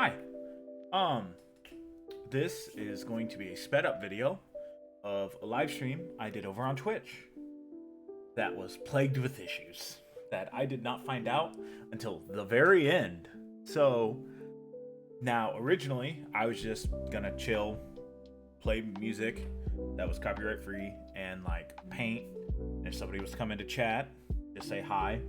Hi. Um, this is going to be a sped up video of a live stream I did over on Twitch that was plagued with issues that I did not find out until the very end. So now, originally, I was just gonna chill, play music that was copyright free, and like paint. If somebody was coming to chat, just say hi,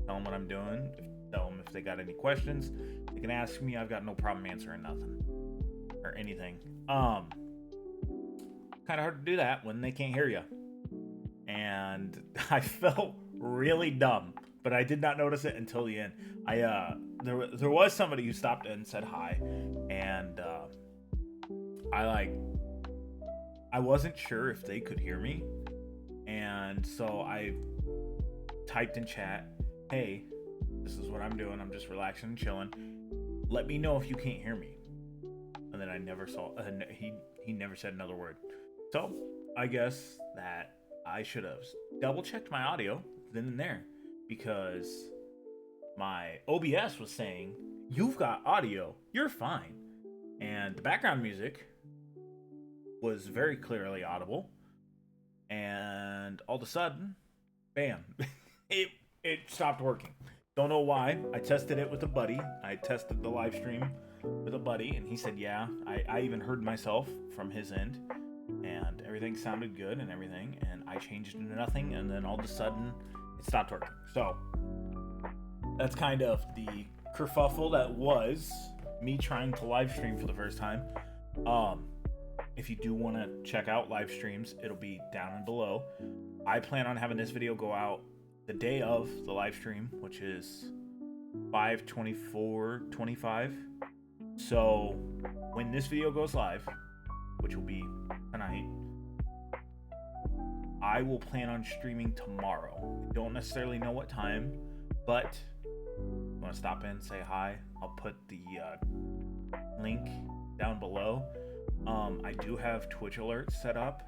tell them what I'm doing, tell them if they got any questions. They can ask me. I've got no problem answering nothing or anything. Kind of hard to do that when they can't hear you. And I felt really dumb, but I did not notice it until the end. There was somebody who stopped and said hi, and I wasn't sure if they could hear me, and so I typed in chat, "Hey, this is what I'm doing. I'm just relaxing and chilling. Let me know if you can't hear me." And then I never saw. He never said another word. So I guess that I should have double checked my audio then and there, because my OBS was saying, "You've got audio. You're fine," and the background music was very clearly audible. And all of a sudden, bam, it stopped working. Don't know why. I tested it with a buddy. I tested the live stream with a buddy, and he said, yeah. I even heard myself from his end, and everything sounded good and everything, and I changed it to nothing, and then all of a sudden, it stopped working. So that's kind of the kerfuffle that was me trying to live stream for the first time. If you do want to check out live streams, it'll be down and below. I plan on having this video go out the day of the live stream, which is 5/24/25. So when this video goes live, which will be tonight, I will plan on streaming tomorrow. I don't necessarily know what time, but if you want to stop in, say hi, I'll put the link down below. I do have Twitch alerts set up,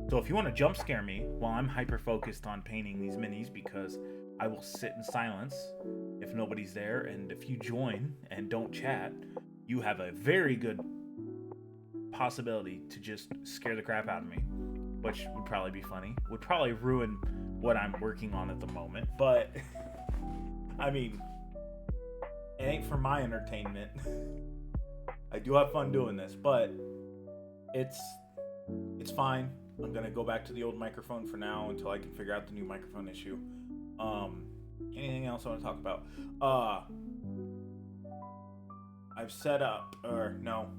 so if you want to jump scare me while I'm hyper focused on painting these minis, because I will sit in silence if nobody's there, and if you join and don't chat, you have a very good possibility to just scare the crap out of me, which would probably be funny. Would probably ruin what I'm working on at the moment, but I mean, it ain't for my entertainment. I do have fun doing this, but it's fine. I'm gonna go back to the old microphone for now until I can figure out the new microphone issue. Anything else I want to talk about? I've set up, or no.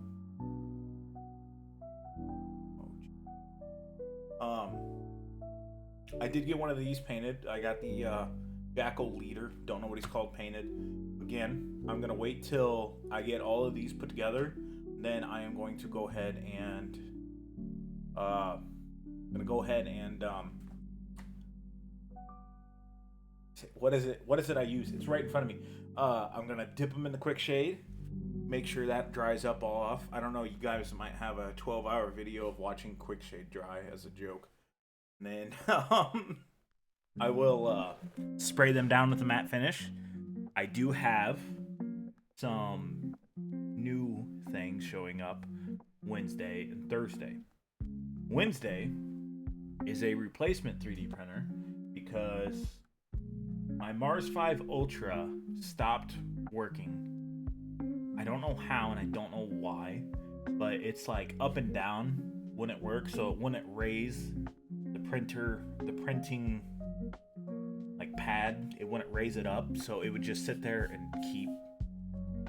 I did get one of these painted. I got the Jackal Leader. Don't know what he's called painted. Again, I'm gonna wait till I get all of these put together. Then I am going to go ahead and what is it I use? It's right in front of me. I'm gonna dip them in the quick shade, make sure that dries up all off. I don't know, you guys might have a 12-hour video of watching quick shade dry as a joke. And then I will spray them down with a matte finish. I do have some new things showing up Wednesday and Thursday. Wednesday is a replacement 3D printer because my Mars 5 Ultra stopped working. I don't know how and I don't know why, but it's like up and down when it works, so it wouldn't raise the printing like pad, it wouldn't raise it up, so it would just sit there and keep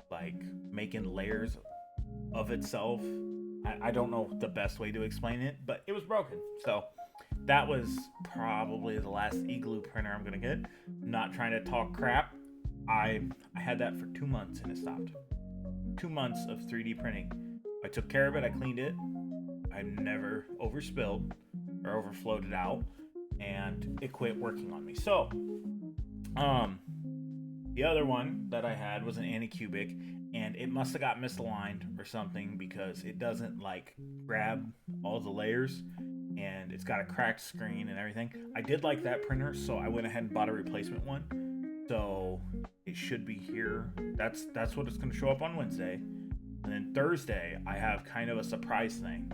like making layers of itself. I don't know the best way to explain it, but it was broken. So that was probably the last Igloo printer I'm gonna get. Not trying to talk crap. I had that for 2 months and it stopped. 2 months of 3D printing. I took care of it, I cleaned it. I never overspilled or overflowed it out, and it quit working on me. So the other one that I had was an Anycubic, and it must have got misaligned or something, because it doesn't like grab all the layers, and it's got a cracked screen and everything. I did like that printer, so I went ahead and bought a replacement one. So it should be here. That's what it's going to show up on Wednesday. And then Thursday, I have kind of a surprise thing.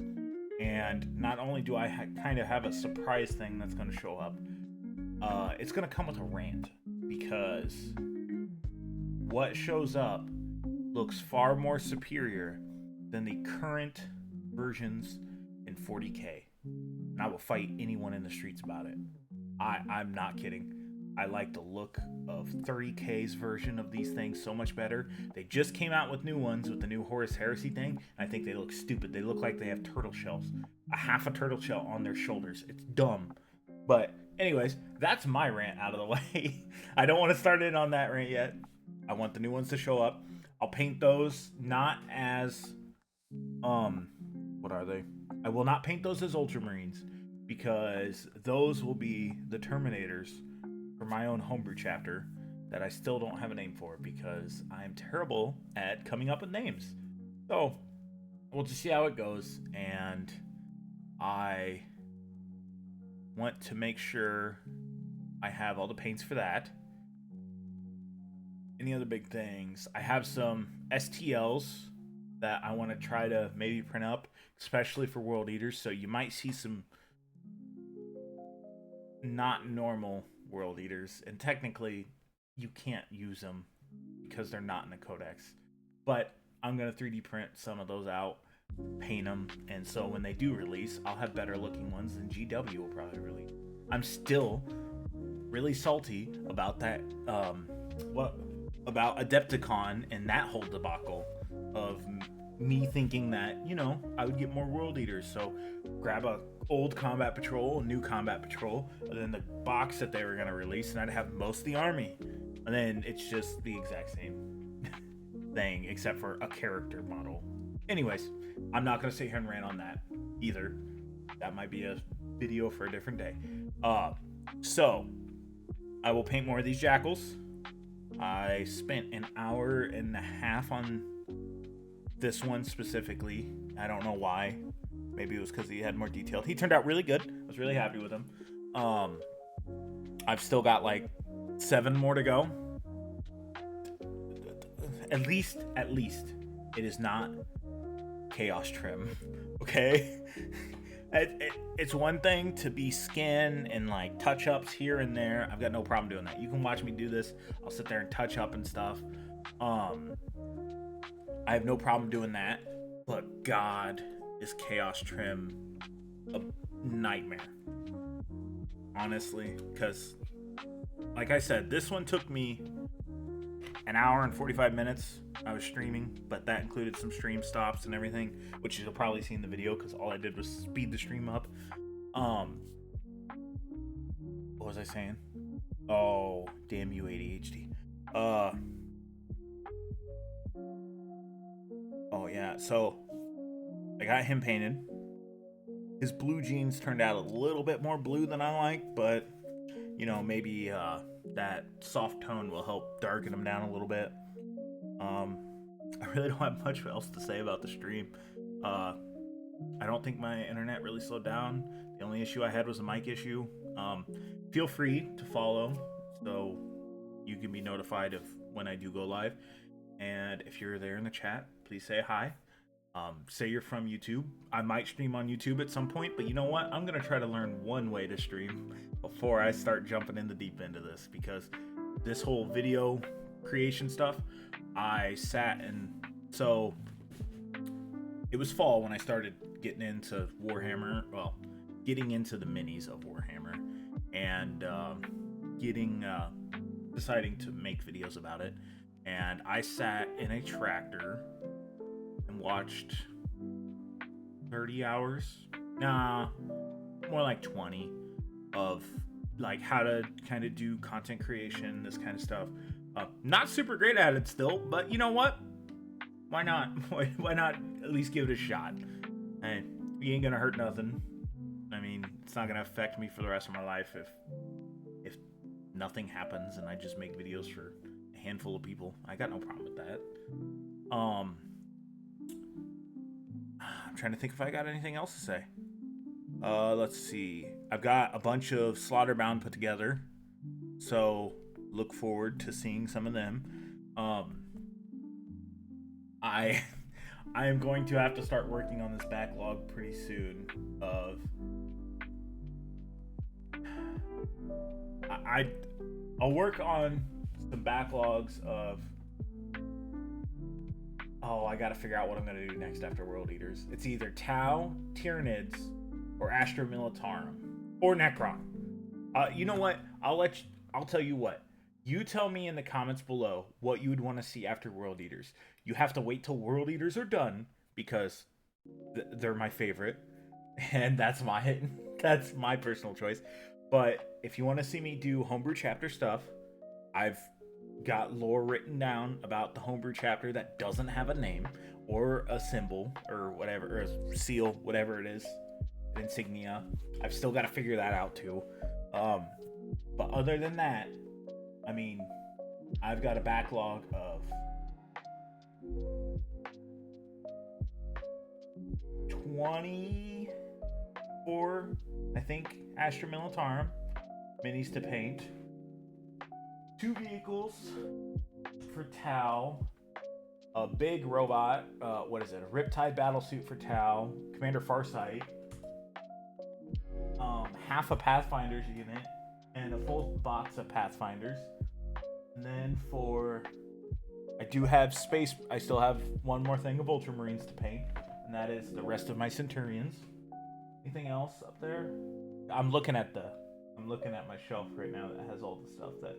And not only do I kind of have a surprise thing that's going to show up, it's going to come with a rant. Because what shows up looks far more superior than the current versions in 40K. And I will fight anyone in the streets about it. I'm not kidding. I like the look of 30K's version of these things so much better. They just came out with new ones with the new Horus Heresy thing. And I think they look stupid. They look like they have turtle shells. A half a turtle shell on their shoulders. It's dumb. But anyways, that's my rant out of the way. I don't want to start in on that rant yet. I want the new ones to show up. I'll paint those not as... what are they? I will not paint those as Ultramarines, because those will be the Terminators for my own homebrew chapter that I still don't have a name for, because I am terrible at coming up with names. So we'll just see how it goes, and I want to make sure I have all the paints for that. Any other big things? I have some STLs that I want to try to maybe print up, especially for World Eaters. So you might see some not normal World Eaters, and technically you can't use them because they're not in the codex. But I'm going to 3D print some of those out, paint them, and so when they do release, I'll have better looking ones than GW will probably release. I'm still really salty about that, about Adepticon and that whole debacle of me thinking that, you know, I would get more World Eaters. So grab a old Combat Patrol, a new Combat Patrol, and then the box that they were going to release, and I'd have most of the army. And then it's just the exact same thing, except for a character model. Anyways, I'm not going to sit here and rant on that either. That might be a video for a different day. So I will paint more of these jackals. I spent an hour and a half on this one specifically. I don't know why. Maybe it was because he had more detailed. He turned out really good. I was really happy with him. I've still got like 7 more to go. At least, it is not chaos trim. Okay? It's one thing to be skin and like touch-ups here and there. I've got no problem doing that. You can watch me do this. I'll sit there and touch up and stuff. I have no problem doing that. But God, is chaos trim a nightmare. Honestly, because like I said, this one took me an hour and 45 minutes. I was streaming, but that included some stream stops and everything, which you'll probably see in the video because all I did was speed the stream up. What was I saying? Oh, damn you, ADHD. Oh yeah, so I got him painted. His blue jeans turned out a little bit more blue than I like, but you know, maybe that soft tone will help darken him down a little bit. I really don't have much else to say about the stream. I don't think my internet really slowed down. The only issue I had was a mic issue. Feel free to follow so you can be notified of when I do go live. And if you're there in the chat, please say hi. Say you're from YouTube. I might stream on YouTube at some point, but you know what? I'm going to try to learn one way to stream before I start jumping in the deep end of this, because this whole video creation stuff, I sat and so it was fall when I started getting into Warhammer, well, getting into the minis of Warhammer and deciding to make videos about it. And I sat in a tractor and watched 30 hours, more like 20, of like how to kind of do content creation, this kind of stuff. Not super great at it still, but you know what? Why not? Why not at least give it a shot? And you ain't gonna hurt nothing. I mean, it's not gonna affect me for the rest of my life if nothing happens and I just make videos for a handful of people. I got no problem with that. I'm trying to think if I got anything else to say. Let's see. I've got a bunch of Slaughterbound put together, so look forward to seeing some of them. I am going to have to start working on this backlog pretty soon. I'll work on some backlogs of. Oh, I gotta figure out what I'm gonna do next after World Eaters. It's either Tau, Tyranids, or Astra Militarum, or Necron. You know what? I'll tell you what. You tell me in the comments below what you would want to see after World Eaters. You have to wait till World Eaters are done because they're my favorite, and that's my personal choice. But if you want to see me do homebrew chapter stuff, I've got lore written down about the homebrew chapter that doesn't have a name or a symbol or whatever, or a seal, whatever it is, an insignia. I've still got to figure that out too. But other than that, I mean, I've got a backlog of 24, I think, Astra Militarum minis to paint. 2 vehicles for Tau, a big robot, what is it, a Riptide battlesuit for Tau, Commander Farsight, half a Pathfinder's unit, and a full box of Pathfinders. And then I still have one more thing of Ultramarines to paint, and that is the rest of my Centurions. Anything else up there? I'm looking at my shelf right now that has all the stuff that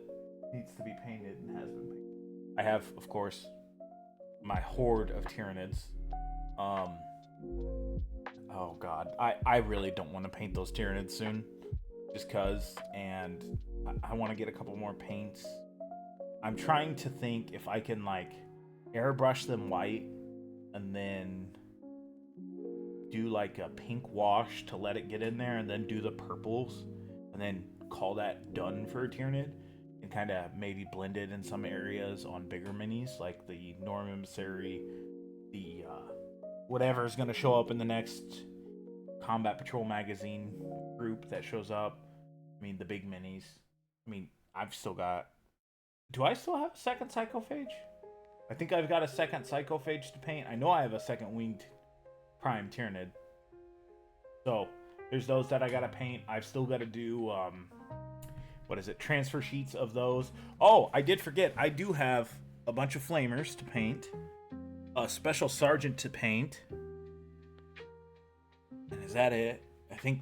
needs to be painted and has been painted. I have, of course, my horde of Tyranids. Oh god, I really don't want to paint those Tyranids soon, just cause, and I want to get a couple more paints. I'm trying to think if I can like airbrush them white and then do like a pink wash to let it get in there, and then do the purples, and then call that done for a Tyranid, and kind of maybe blend it in some areas on bigger minis like the Norm Emissary, the whatever is going to show up in the next Combat Patrol magazine group that shows up. I mean, the big minis. I mean, I've still got... Do I still have a second Psychophage? I think I've got a second Psychophage to paint. I know I have a second Winged Prime Tyranid. So, there's those that I gotta paint. I've still got to do, transfer sheets of those. Oh, I did forget. I do have a bunch of Flamers to paint. A Special Sergeant to paint. And is that it? I think...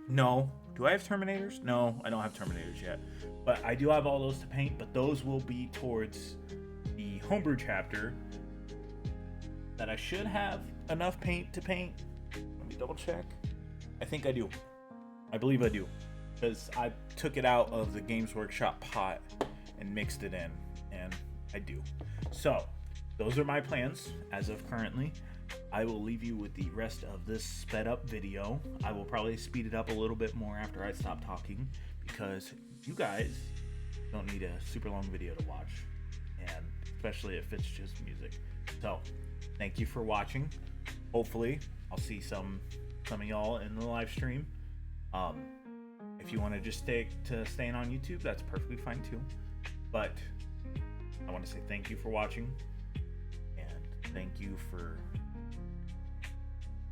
no. Do I have Terminators? No, I don't have Terminators yet. But I do have all those to paint, but those will be towards the homebrew chapter that I should have enough paint to paint. Let me double check. I think I do. I believe I do. Because I took it out of the Games Workshop pot and mixed it in. And I do. So, those are my plans as of currently. I will leave you with the rest of this sped up video. I will probably speed it up a little bit more after I stop talking, because you guys don't need a super long video to watch, and especially if it's just music. So thank you for watching. Hopefully I'll see some of y'all in the live stream. If you want to just stick to staying on YouTube, that's perfectly fine too. But I want to say thank you for watching, and thank you for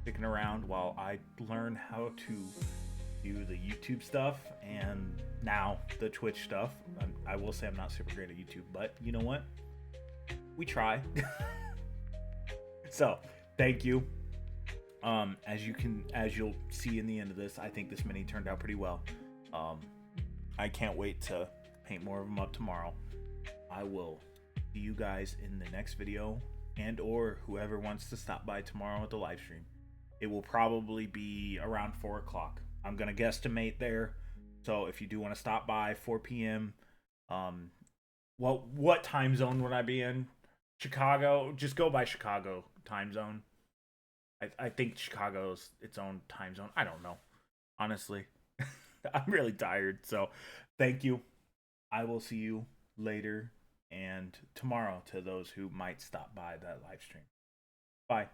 sticking around while I learn how to do the YouTube stuff and now the Twitch stuff. I will say I'm not super great at YouTube, but you know what? We try. So, thank you. As you'll see in the end of this, I think this mini turned out pretty well. I can't wait to paint more of them up tomorrow. I will see you guys in the next video, and or whoever wants to stop by tomorrow at the live stream. It will probably be around 4 o'clock. I'm going to guesstimate there. So if you do want to stop by 4 p.m., what time zone would I be in? Chicago? Just go by Chicago time zone. I think Chicago's its own time zone. I don't know. Honestly. I'm really tired. So thank you. I will see you later and tomorrow to those who might stop by that live stream. Bye.